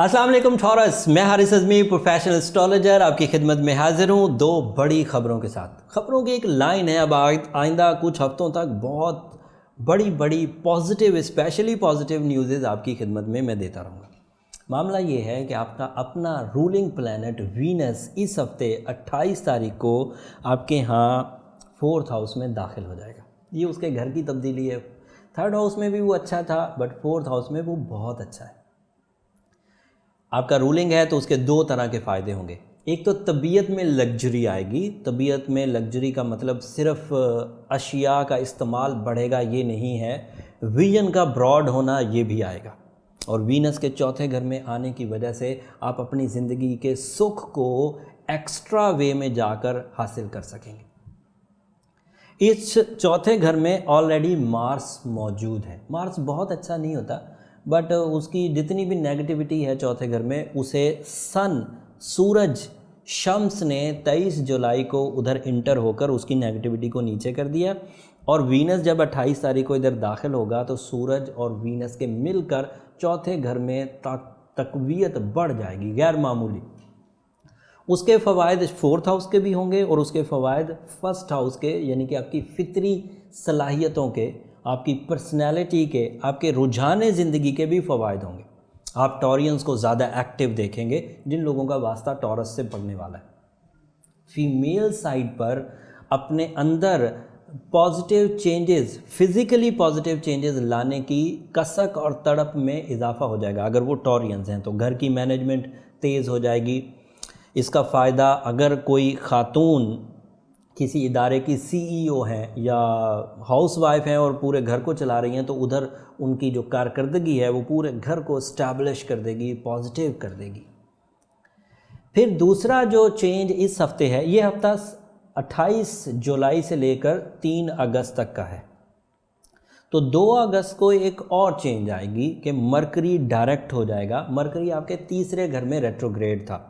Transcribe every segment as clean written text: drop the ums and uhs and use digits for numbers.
अस्सलाम वालेकुम टॉरस, मैं हारिस अज़मी प्रोफेशनल एस्ट्रोलॉजर आपकी खिदमत में हाजिर हूँ दो बड़ी ख़बरों के साथ। ख़बरों की एक लाइन है, अब आइंदा कुछ हफ्तों तक बहुत बड़ी बड़ी पॉजिटिव, स्पेशली पॉजिटिव न्यूज़ आपकी खिदमत में मैं देता रहूँगा। मामला ये है कि आपका अपना रूलिंग प्लैनेट वीनस इस हफ्ते 28 तारीख को आपके यहाँ 4th हाउस में दाखिल हो जाएगा। ये उसके घर की तब्दीली है। 3rd हाउस में भी वो अच्छा था, बट 4th हाउस में वो बहुत अच्छा है। आपका रूलिंग है तो उसके दो तरह के फ़ायदे होंगे। एक तो तबीयत में लग्जरी आएगी। तबीयत में लग्जरी का मतलब सिर्फ अशिया का इस्तेमाल बढ़ेगा ये नहीं है, विजन का ब्रॉड होना ये भी आएगा। और वीनस के चौथे घर में आने की वजह से आप अपनी ज़िंदगी के सुख को एक्स्ट्रा वे में जाकर हासिल कर सकेंगे। इस चौथे घर में ऑलरेडी मार्स मौजूद है। मार्स बहुत अच्छा नहीं होता, बट उसकी जितनी भी नेगेटिविटी है चौथे घर में, उसे सन, सूरज, शम्स ने 23 जुलाई को उधर इंटर होकर उसकी नेगेटिविटी को नीचे कर दिया। और वीनस जब 28 तारीख को इधर दाखिल होगा तो सूरज और वीनस के मिलकर चौथे घर में तकवीयत बढ़ जाएगी, गैर मामूली। उसके फ़वायद 4th हाउस के भी होंगे और उसके फ़वायद 1st हाउस के, यानी कि आपकी फितरी सलाहियतों के, आपकी पर्सनैलिटी के, आपके रुझान ज़िंदगी के भी फ़वायद होंगे। आप टॉरियंस को ज़्यादा एक्टिव देखेंगे, जिन लोगों का वास्ता टॉरस से पड़ने वाला है। फीमेल साइड पर अपने अंदर positive changes, physically positive changes लाने की कसक और तड़प में इजाफ़ा हो जाएगा। अगर वो टॉरियंस हैं तो घर की मैनेजमेंट तेज़ हो जाएगी। इसका फ़ायदा अगर कोई ख़ातून किसी इदारे की CEO हैं या हाउसवाइफ हैं और पूरे घर को चला रही हैं, तो उधर उनकी जो कारकर्दगी है वो पूरे घर को इस्टेब्लिश कर देगी, पॉजिटिव कर देगी। फिर दूसरा जो चेंज इस हफ्ते है, ये हफ्ता 28 जुलाई से लेकर 3 अगस्त तक का है। तो 2 अगस्त को एक और चेंज आएगी कि मरकरी डायरेक्ट हो जाएगा। मरकरी आपके तीसरे घर में रेट्रोग्रेड था।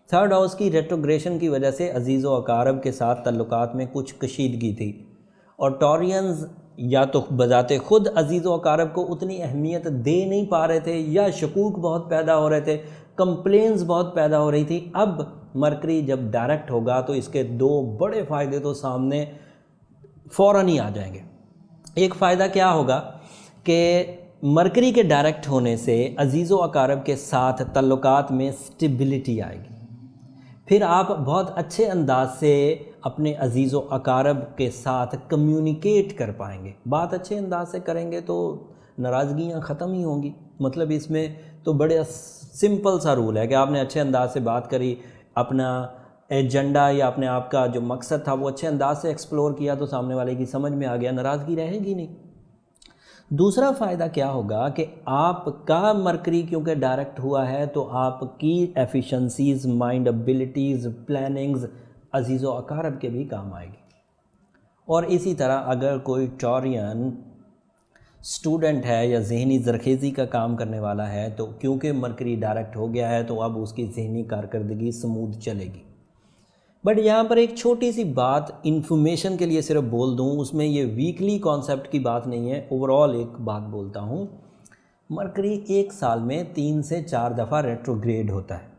3rd हाउस की रेट्रोग्रेशन की वजह से अजीज़ व अकारब के साथ तल्लुकात में कुछ कशीदगी थी और टॉरियंस या तो बजाते खुद अजीज़ व अकारब को उतनी अहमियत दे नहीं पा रहे थे, या शकूक बहुत पैदा हो रहे थे, कंप्लेंट्स बहुत पैदा हो रही थी। अब मरकरी जब डायरेक्ट होगा तो इसके दो बड़े फ़ायदे तो सामने फ़ौरन ही आ जाएंगे। एक फ़ायदा क्या होगा कि मरकरी के डायरेक्ट होने से अजीज़ व अकारब के साथ तल्लुकात में स्टेबिलिटी आएगी। फिर आप बहुत अच्छे अंदाज से अपने अजीज़ व अकारब के साथ कम्युनिकेट कर पाएंगे। बात अच्छे अंदाज से करेंगे तो नाराज़गियाँ ख़त्म ही होंगी। मतलब इसमें तो बड़े सिंपल सा रूल है कि आपने अच्छे अंदाज से बात करी, अपना एजेंडा या अपने आप का जो मकसद था वो अच्छे अंदाज से एक्सप्लोर किया, तो सामने वाले की समझ में आ गया, नाराज़गी रहेगी नहीं। दूसरा फ़ायदा क्या होगा कि आपका मरकरी क्योंकि डायरेक्ट हुआ है तो आपकी एफिशिएंसीज़, माइंड एबिलिटीज़, प्लानिंग्स अजीज़ व अकारब के भी काम आएगी। और इसी तरह अगर कोई टॉरियन स्टूडेंट है या जहनी ज़रखेज़ी का काम करने वाला है, तो क्योंकि मरकरी डायरेक्ट हो गया है तो अब उसकी जहनी कारकर्दगी स्मूथ चलेगी। बट यहाँ पर एक छोटी सी बात इन्फॉर्मेशन के लिए सिर्फ बोल दूँ, उसमें ये वीकली कॉन्सेप्ट की बात नहीं है, ओवरऑल एक बात बोलता हूँ। मरकरी एक साल में 3 से 4 दफ़ा रेट्रोग्रेड होता है।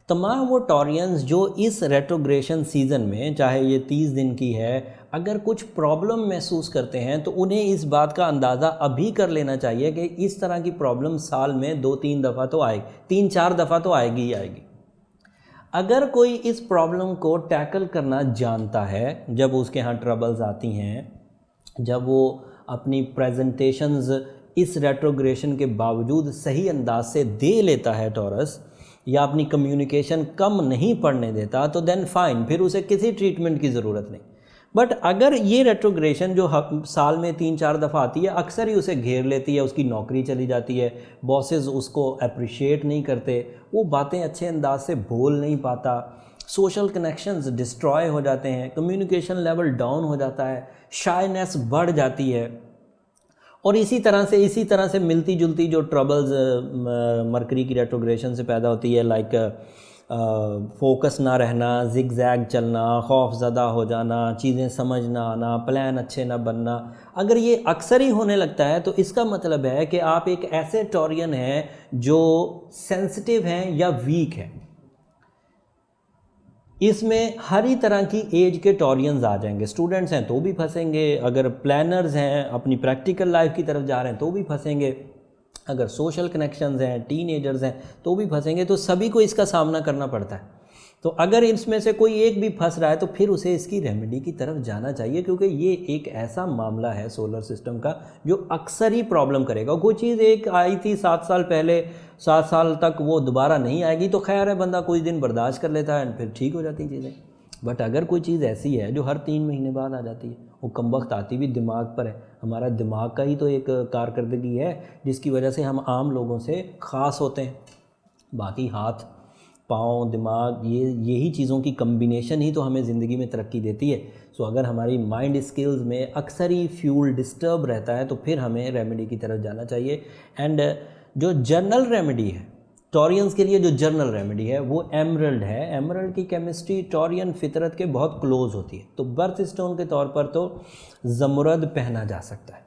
तमाम वो टॉरियंस जो इस रेट्रोग्रेशन सीज़न में, चाहे ये 30 दिन की है, अगर कुछ प्रॉब्लम महसूस करते हैं तो उन्हें इस बात का अंदाज़ा अभी कर लेना चाहिए कि इस तरह की प्रॉब्लम साल में 2-3 दफ़ा तो आएगी, 3-4 दफ़ा तो आएगी ही आएगी। अगर कोई इस प्रॉब्लम को टैकल करना जानता है, जब उसके यहाँ ट्रबल्स आती हैं, जब वो अपनी प्रेजेंटेशंस इस रेट्रोग्रेशन के बावजूद सही अंदाज से दे लेता है टॉरस, या अपनी कम्युनिकेशन कम नहीं पड़ने देता, तो देन फाइन, फिर उसे किसी ट्रीटमेंट की ज़रूरत नहीं। बट अगर ये रेट्रोग्रेशन जो साल में 3-4 दफ़ा आती है, अक्सर ही उसे घेर लेती है, उसकी नौकरी चली जाती है, बॉसेस उसको अप्रिशिएट नहीं करते, वो बातें अच्छे अंदाज से बोल नहीं पाता, सोशल कनेक्शंस डिस्ट्रॉय हो जाते हैं, कम्युनिकेशन लेवल डाउन हो जाता है, शायनेस बढ़ जाती है। और इसी तरह से मिलती जुलती जो ट्रबल्स मरकरी की रेट्रोग्रेशन से पैदा होती है, लाइक फोकस ना रहना, जिग जैग चलना, खौफ ज़दा हो जाना, चीज़ें समझ ना आना, प्लान अच्छे ना बनना, अगर ये अक्सर ही होने लगता है तो इसका मतलब है कि आप एक ऐसे टॉरियन हैं जो सेंसिटिव हैं या वीक हैं। इसमें हर ही तरह की एज के टॉरियंस आ जाएंगे। स्टूडेंट्स हैं तो भी फंसेंगे, अगर प्लानर्स हैं अपनी प्रैक्टिकल लाइफ की तरफ जा रहे हैं तो भी फंसेंगे, अगर सोशल कनेक्शंस हैं, टीनेजर्स हैं तो भी फंसेंगे। तो सभी को इसका सामना करना पड़ता है। तो अगर इसमें से कोई एक भी फंस रहा है तो फिर उसे इसकी रेमेडी की तरफ जाना चाहिए, क्योंकि ये एक ऐसा मामला है सोलर सिस्टम का जो अक्सर ही प्रॉब्लम करेगा। कोई चीज़ एक आई थी 7 साल पहले, 7 साल तक वो दोबारा नहीं आएगी तो खैर है, बंदा कुछ दिन बर्दाश्त कर लेता है, फिर ठीक हो जाती चीज़ें। बट अगर कोई चीज़ ऐसी है जो हर 3 महीने बाद आ जाती है, वो कमबख्त आती भी दिमाग पर है। हमारा दिमाग का ही तो एक कारकर्दगी है जिसकी वजह से हम आम लोगों से ख़ास होते हैं। बाकी हाथ, पाँव, दिमाग, यही चीज़ों की कम्बिनेशन ही तो हमें ज़िंदगी में तरक्की देती है। सो अगर हमारी माइंड स्किल्स में अक्सर ही फ्यूल डिस्टर्ब रहता है तो फिर हमें रेमेडी की तरफ जाना चाहिए। एंड जो जर्नल रेमेडी है टॉरियंस के लिए, जो जर्नल रेमेडी है वो एमरल्ड है। एमरल्ड की केमिस्ट्री टॉरियन फितरत के बहुत क्लोज होती है। तो बर्थ स्टोन के तौर पर तो ज़मरद पहना जा सकता है।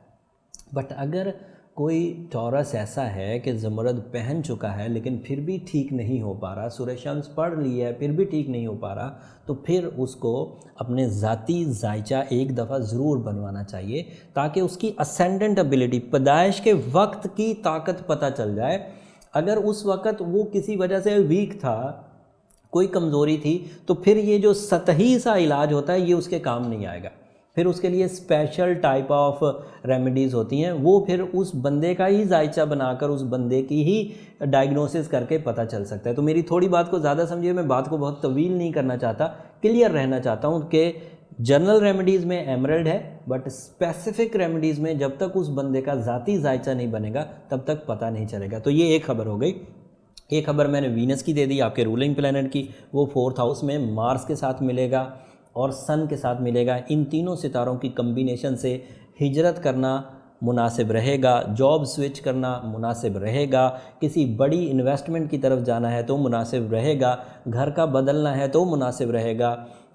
बट अगर कोई टॉरस ऐसा है कि ज़मरद पहन चुका है लेकिन फिर भी ठीक नहीं हो पा रहा, सूरह शम्स पढ़ ली है फिर भी ठीक नहीं हो पा रहा, तो फिर उसको अपने ज़ाती जायचा एक दफ़ा ज़रूर बनवाना चाहिए ताकि उसकी असेंडेंट एबिलिटी, पैदाइश के वक्त की ताकत पता चल जाए। अगर उस वक़्त वो किसी वजह से वीक था, कोई कमज़ोरी थी, तो फिर ये जो सतही सा इलाज होता है ये उसके काम नहीं आएगा। फिर उसके लिए स्पेशल टाइप ऑफ रेमेडीज़ होती हैं, वो फिर उस बंदे का ही जायचा बनाकर उस बंदे की ही डायग्नोसिस करके पता चल सकता है। तो मेरी थोड़ी बात को ज़्यादा समझिए, मैं बात को बहुत तवील नहीं करना चाहता, क्लियर रहना चाहता हूँ कि जनरल रेमेडीज़ में एमरल्ड है, बट स्पेसिफिक रेमेडीज़ में जब तक उस बंदे का ज़ाती जायचा नहीं बनेगा तब तक पता नहीं चलेगा। तो ये एक खबर हो गई। एक खबर मैंने वीनस की दे दी, आपके रूलिंग प्लैनेट की, वो 4th हाउस में मार्स के साथ मिलेगा और सन के साथ मिलेगा। इन तीनों सितारों की कम्बिनेशन से हिजरत करना मुनासिब रहेगा, जॉब स्विच करना मुनासिब रहेगा, किसी बड़ी इन्वेस्टमेंट की तरफ जाना है तो मुनासिब रहेगा, घर का बदलना है तो मुनासिब रहेगा,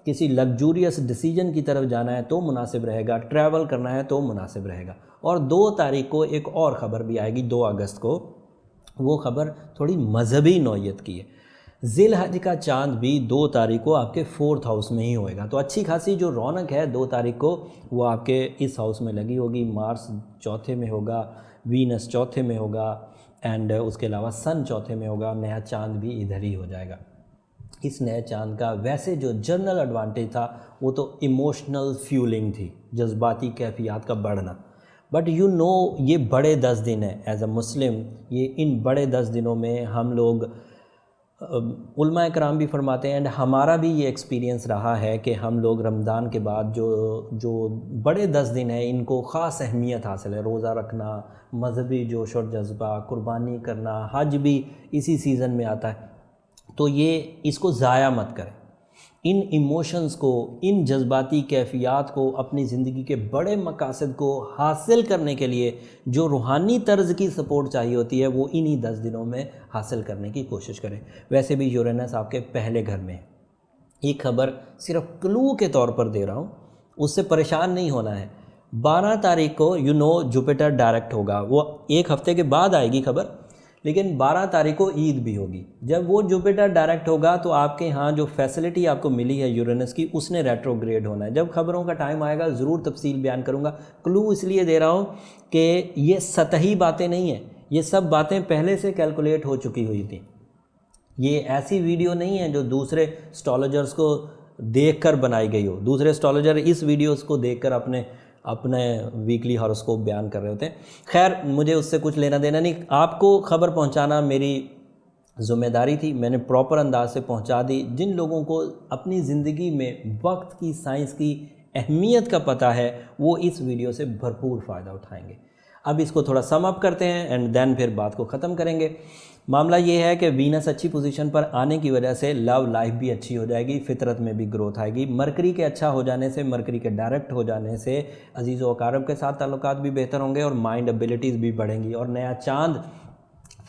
किसी लग्जूरियस डिसीजन की तरफ जाना है तो मुनासिब रहेगा, ट्रैवल करना है तो मुनासिब रहेगा। और 2 तारीख को एक और ख़बर भी आएगी, 2 अगस्त को। वो ख़बर थोड़ी मजहबी नौयत की है। ज़िलहज का चांद भी 2 तारीख को आपके 4th हाउस में ही होएगा। तो अच्छी खासी जो रौनक है 2 तारीख को वो आपके इस हाउस में लगी होगी। मार्स 4थे में होगा, वीनस 4थे में होगा, एंड उसके अलावा सन 4थे में होगा। नया चांद भी इधर ही हो जाएगा। इस नए चांद का वैसे जो जनरल एडवांटेज था वो तो इमोशनल फ्यूलिंग थी, जज्बाती कैफियत का बढ़ना। बट ये बड़े 10 दिन है। एज अ मुस्लिम ये इन बड़े 10 दिनों में हम लोग, उलमा कराम भी फरमाते हैं एंड हमारा भी ये एक्सपीरियंस रहा है कि हम लोग रमज़ान के बाद जो बड़े 10 दिन हैं इनको ख़ास अहमियत हासिल है। रोज़ा रखना, मजहबी जोश और जज्बा, कुर्बानी करना, हज भी इसी सीज़न में आता है। तो ये इसको ज़ाया मत करें। इन इमोशंस को, इन जज्बाती कैफियत को, अपनी ज़िंदगी के बड़े मकासद को हासिल करने के लिए जो रूहानी तर्ज की सपोर्ट चाहिए होती है वो इन्हीं 10 दिनों में हासिल करने की कोशिश करें। वैसे भी यूरेनस आपके पहले घर में है। एक खबर सिर्फ क्लू के तौर पर दे रहा हूँ, उससे परेशान नहीं होना है। 12 तारीख को जुपिटर डायरेक्ट होगा। वो एक हफ्ते के बाद आएगी खबर, लेकिन 12 तारीख को ईद भी होगी। जब वो जुपिटर डायरेक्ट होगा तो आपके यहाँ जो फैसिलिटी आपको मिली है यूरेनस की, उसने रेट्रोग्रेड होना है। जब खबरों का टाइम आएगा ज़रूर तफसील बयान करूँगा। क्लू इसलिए दे रहा हूँ कि ये सतही बातें नहीं हैं, ये सब बातें पहले से कैलकुलेट हो चुकी हुई थी। ये ऐसी वीडियो नहीं है जो दूसरे एस्ट्रोलॉजर्स को देखकर बनाई गई हो। दूसरे एस्ट्रोलॉजर इस वीडियोस को देखकर अपने वीकली हॉरोस्कोप बयान कर रहे होते हैं। खैर, मुझे उससे कुछ लेना देना नहीं। आपको खबर पहुंचाना मेरी ज़िम्मेदारी थी, मैंने प्रॉपर अंदाज से पहुंचा दी। जिन लोगों को अपनी ज़िंदगी में वक्त की, साइंस की अहमियत का पता है वो इस वीडियो से भरपूर फ़ायदा उठाएंगे। अब इसको थोड़ा सम अप करते हैं एंड देन फिर बात को ख़त्म करेंगे। मामला ये है कि वीनस अच्छी पोजीशन पर आने की वजह से लव लाइफ भी अच्छी हो जाएगी, फितरत में भी ग्रोथ आएगी। मरकरी के अच्छा हो जाने से, मरकरी के डायरेक्ट हो जाने से अजीज़ व अकारब के साथ ताल्लुकात भी बेहतर होंगे और माइंड एबिलिटीज़ भी बढ़ेंगी। और नया चांद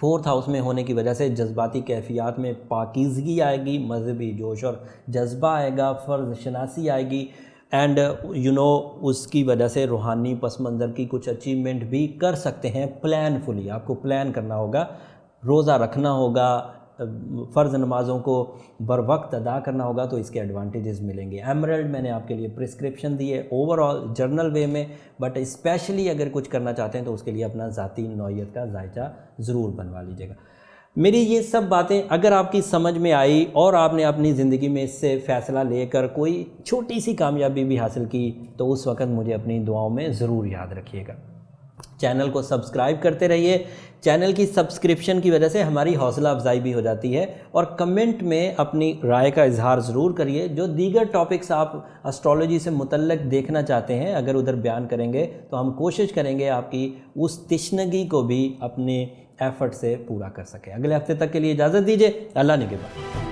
4th हाउस में होने की वजह से जज्बाती कैफियत में पाकीज़गी आएगी, मजहबी जोश और जज्बा आएगा, फ़र्ज़ शनासी आएगी एंड उसकी वजह से रूहानी पस मंज़र की कुछ अचीवमेंट भी कर सकते हैं प्लानफुली। आपको प्लान करना होगा, रोज़ा रखना होगा, फ़र्ज़ नमाज़ों को बर वक्त अदा करना होगा, तो इसके एडवांटेजेस मिलेंगे। एमरल्ड मैंने आपके लिए प्रिस्क्रिप्शन दी है ओवरऑल जर्नल वे में, बट स्पेशली अगर कुछ करना चाहते हैं तो उसके लिए अपना ज़ाती नौइयत का जायज़ा ज़रूर बनवा लीजिएगा। मेरी ये सब बातें अगर आपकी समझ में आई और आपने अपनी ज़िंदगी में इससे फ़ैसला लेकर कोई छोटी सी कामयाबी भी हासिल की, तो उस वक़्त मुझे अपनी दुआओं में ज़रूर याद रखिएगा। चैनल को सब्सक्राइब करते रहिए। चैनल की सब्सक्रिप्शन की वजह से हमारी हौसला अफजाई भी हो जाती है। और कमेंट में अपनी राय का इजहार ज़रूर करिए। जो दीगर टॉपिक्स आप एस्ट्रोलॉजी से मुतल्लक देखना चाहते हैं, अगर उधर बयान करेंगे तो हम कोशिश करेंगे आपकी उस तिश्नगी को भी अपने एफ़र्ट से पूरा कर सकें। अगले हफ्ते तक के लिए इजाज़त दीजिए। अल्लाह निगहबान।